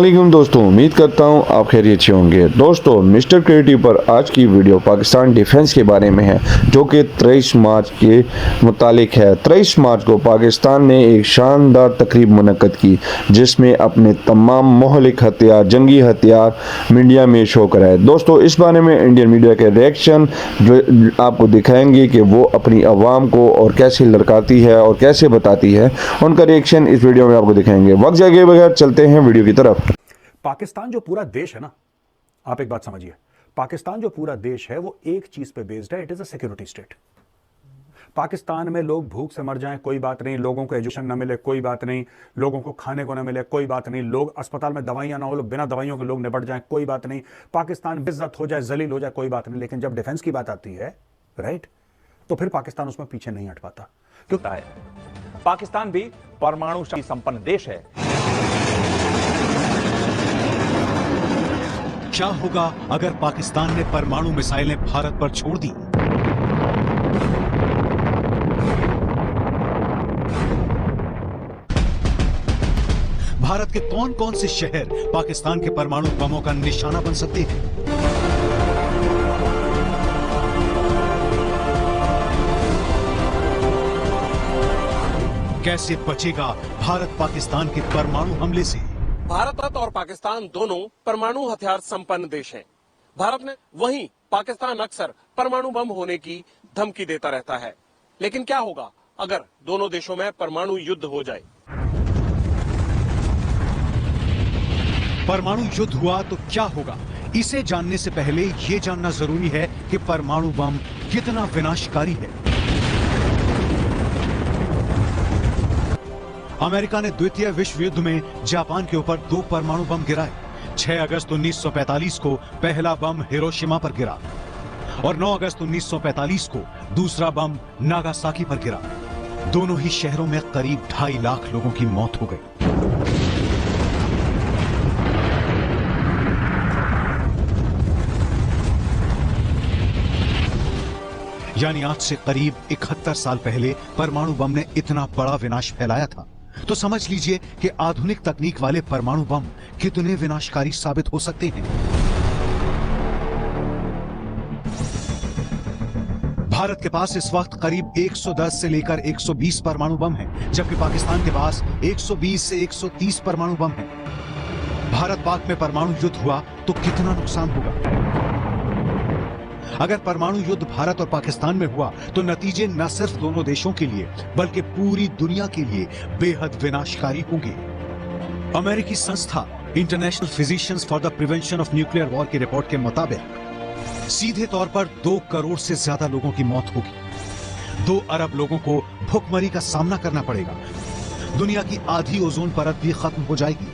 वालेकुम दोस्तों, उम्मीद करता हूँ आप खैरियत से होंगे। दोस्तों, मिस्टर क्रिएटिव पर आज की वीडियो पाकिस्तान डिफेंस के बारे में है, जो कि 23 मार्च के मुतालिक है। 23 मार्च को पाकिस्तान ने एक शानदार तकरीब मुनक्कद की, जिसमें अपने तमाम महलिक हथियार, जंगी हथियार मीडिया में शो कराए। दोस्तों, इस बारे में इंडियन मीडिया के रिएक्शन आपको दिखाएंगे कि वो अपनी आवाम को और कैसे लड़काती है और कैसे बताती है। उनका रिएक्शन इस वीडियो में आपको दिखाएंगे। वक्त जाए बगैर चलते हैं वीडियो की तरफ। पाकिस्तान जो पूरा देश है ना, आप एक बात समझिए, पाकिस्तान जो पूरा देश है वो एक चीज पे बेस्ड है, it is a security state. Pakistan में लोग भूख से मर जाएं कोई बात नहीं, लोगों को एजुकेशन ना मिले कोई बात नहीं, लोगों को खाने को ना मिले कोई बात नहीं, लोग अस्पताल में दवाइयां ना हो, बिना दवाइयों के लोग निपट जाएं कोई बात नहीं, पाकिस्तान बेइज्जत हो जाए, जलील हो जाए कोई बात नहीं। लेकिन जब डिफेंस की बात आती है, राइट, तो फिर पाकिस्तान उसमें पीछे नहीं हट पाता। क्योंकि पाकिस्तान भी परमाणु शक्ति संपन्न देश है। क्या होगा अगर पाकिस्तान ने परमाणु मिसाइलें भारत पर छोड़ दी? भारत के कौन कौन से शहर पाकिस्तान के परमाणु बमों का निशाना बन सकते हैं? कैसे बचेगा भारत पाकिस्तान के परमाणु हमले से? भारत और पाकिस्तान दोनों परमाणु हथियार संपन्न देश हैं। भारत ने वहीं पाकिस्तान अक्सर परमाणु बम होने की धमकी देता रहता है। लेकिन क्या होगा अगर दोनों देशों में परमाणु युद्ध हो जाए? परमाणु युद्ध हुआ तो क्या होगा? इसे जानने से पहले यह जानना जरूरी है कि परमाणु बम कितना विनाशकारी है। अमेरिका ने द्वितीय विश्व युद्ध में जापान के ऊपर 2 परमाणु बम गिराए। 6 अगस्त 1945 को पहला बम हिरोशिमा पर गिरा और 9 अगस्त 1945 को दूसरा बम नागासाकी पर गिरा। दोनों ही शहरों में करीब 2.5 लाख लोगों की मौत हो गई। यानी आज से करीब 71 साल पहले परमाणु बम ने इतना बड़ा विनाश फैलाया था। तो समझ लीजिए कि आधुनिक तकनीक वाले परमाणु बम कितने विनाशकारी साबित हो सकते हैं। भारत के पास इस वक्त करीब 110 से लेकर 120 परमाणु बम हैं, जबकि पाकिस्तान के पास 120 से 130 परमाणु बम हैं। भारत पाक में परमाणु युद्ध हुआ तो कितना नुकसान होगा? अगर परमाणु युद्ध भारत और पाकिस्तान में हुआ तो नतीजे न सिर्फ दोनों देशों के लिए बल्कि पूरी दुनिया के लिए बेहद विनाशकारी होंगे। अमेरिकी संस्था international physicians for the prevention of nuclear war की रिपोर्ट के मुताबिक सीधे तौर पर 2 करोड़ से ज्यादा लोगों की मौत होगी। 2 अरब लोगों को भुखमरी का सामना करना पड़ेगा। दुनिया की आधी ओजोन परत भी खत्म हो जाएगी।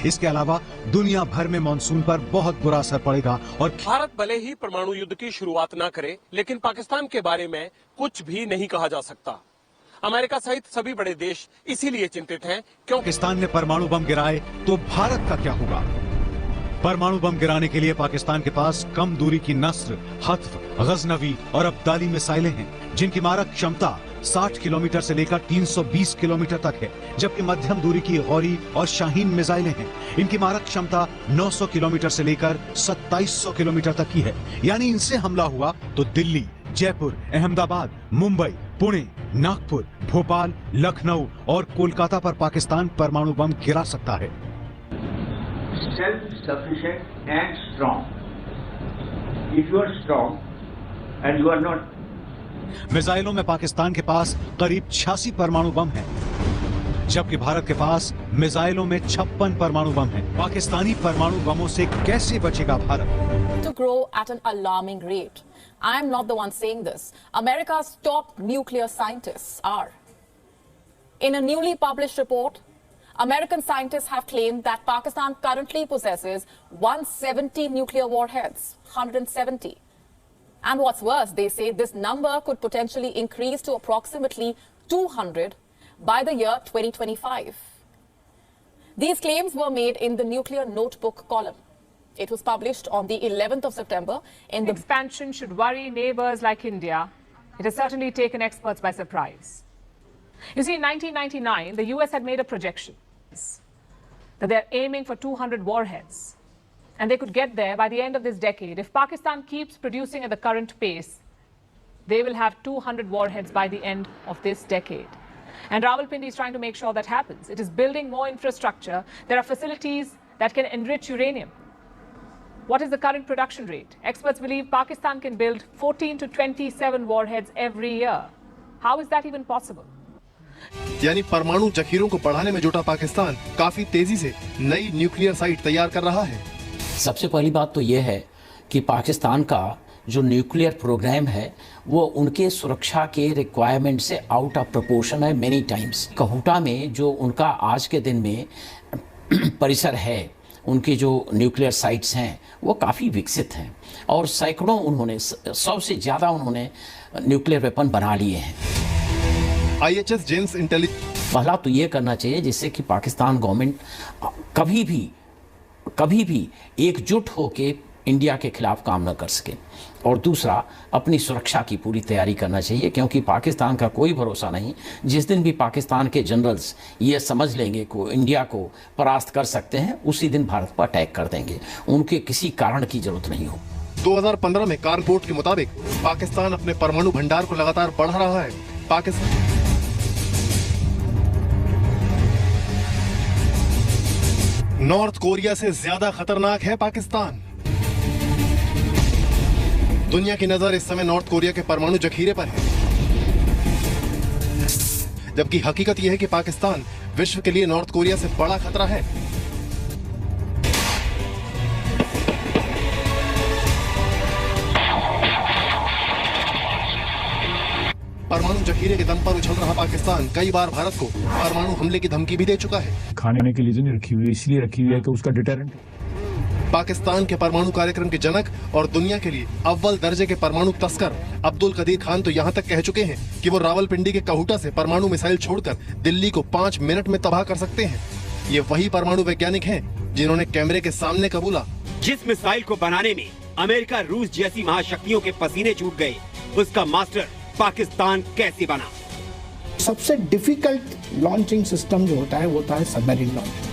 इसके अलावा दुनिया भर में मानसून पर बहुत बुरा असर पड़ेगा। और भारत भले ही परमाणु युद्ध की शुरुआत ना करे, लेकिन पाकिस्तान के बारे में कुछ भी नहीं कहा जा सकता। अमेरिका सहित सभी बड़े देश इसीलिए चिंतित हैं क्योंकि पाकिस्तान ने परमाणु बम गिराए तो भारत का क्या होगा? परमाणु बम गिराने के लिए पाकिस्तान के पास कम दूरी की नस्र, हत्फ, गजनवी और अब्दाली मिसाइलें हैं, जिनकी मारक क्षमता 60 किलोमीटर से लेकर 320 किलोमीटर तक है, जबकि मध्यम दूरी की गौरी और शाहीन मिसाइलें हैं। इनकी मारक क्षमता 900 किलोमीटर से लेकर 2700 किलोमीटर तक की है। यानी इनसे हमला हुआ तो दिल्ली, जयपुर, अहमदाबाद, मुंबई, पुणे, नागपुर, भोपाल, लखनऊ और कोलकाता पर पाकिस्तान परमाणु बम गिरा सकता है। Self-sufficient and strong. If you are strong and you are not. मिसाइलों में पाकिस्तान के पास करीब 86 परमाणु बम हैं, जबकि भारत के पास मिसाइलों में 56 परमाणु बम हैं। पाकिस्तानी परमाणु बमों से कैसे बचेगा Bharat? To grow at an alarming rate. I am not the one saying this. America's top nuclear scientists are. In a newly published report, American scientists have claimed that Pakistan currently possesses 170 nuclear warheads, 170. And what's worse, they say this number could potentially increase to approximately 200 by the year 2025. These claims were made in the Nuclear Notebook column. It was published on the 11th of September in the expansion should worry neighbors like India. It has certainly taken experts by surprise. You see, in 1999, the US had made a projection. that they're aiming for 200 warheads. And they could get there by the end of this decade. If Pakistan keeps producing at the current pace, they will have 200 warheads by the end of this decade. And Rawalpindi is trying to make sure that happens. It is building more infrastructure. There are facilities that can enrich uranium. What is the current production rate? Experts believe Pakistan can build 14 to 27 warheads every year. How is that even possible? यानी परमाणु जखीरों को बढ़ाने में जुटा पाकिस्तान काफी तेजी से नई न्यूक्लियर साइट तैयार कर रहा है। सबसे पहली बात तो यह है कि पाकिस्तान का जो न्यूक्लियर प्रोग्राम है वो उनके सुरक्षा के रिक्वायरमेंट से आउट ऑफ प्रोपोर्शन है मेनी टाइम्स। कहूटा में जो उनका आज के दिन में परिसर है, उनकी जो न्यूक्लियर साइट्स हैं वो काफ़ी विकसित हैं और सैकड़ों उन्होंने 100 से ज़्यादा उन्होंने न्यूक्लियर वेपन बना लिए हैं। IHS जेम्स इंटेलिजेंस पहला तो ये करना चाहिए जिससे कि पाकिस्तान गवर्नमेंट कभी भी एकजुट होकर इंडिया के खिलाफ काम न कर सके, और दूसरा अपनी सुरक्षा की पूरी तैयारी करना चाहिए, क्योंकि पाकिस्तान का कोई भरोसा नहीं। जिस दिन भी पाकिस्तान के जनरल्स ये समझ लेंगे कि इंडिया को परास्त कर सकते हैं, उसी दिन भारत पर अटैक कर देंगे। उनके किसी कारण की जरूरत नहीं हो। 2015 में कार रिपोर्ट के मुताबिक पाकिस्तान अपने परमाणु भंडार को लगातार बढ़ा रहा है। नॉर्थ कोरिया से ज्यादा खतरनाक है पाकिस्तान। दुनिया की नजर इस समय नॉर्थ कोरिया के परमाणु जखीरे पर है, जबकि हकीकत यह है कि पाकिस्तान विश्व के लिए नॉर्थ कोरिया से बड़ा खतरा है। परमाणु जखीरे के दम पर उछल रहा पाकिस्तान कई बार भारत को परमाणु हमले की धमकी भी दे चुका है। खाने के लिए नहीं रखी हुई है, इसलिए रखी हुई है कि उसका डिटरेंट। पाकिस्तान के परमाणु कार्यक्रम के जनक और दुनिया के लिए अव्वल दर्जे के परमाणु तस्कर अब्दुल कदीर खान तो यहाँ तक कह चुके हैं कि वो रावलपिंडी के कहूटा से परमाणु मिसाइल छोड़कर दिल्ली को 5 मिनट में तबाह कर सकते हैं। ये वही परमाणु वैज्ञानिक हैं जिन्होंने कैमरे के सामने कबूला, जिस मिसाइल को बनाने में अमेरिका रूस जैसी महाशक्तियों के पसीने छूट गए, उसका मास्टर पाकिस्तान कैसे बना। सबसे डिफिकल्ट लॉन्चिंग सिस्टम जो होता है वो होता है सबमरीन लॉन्च।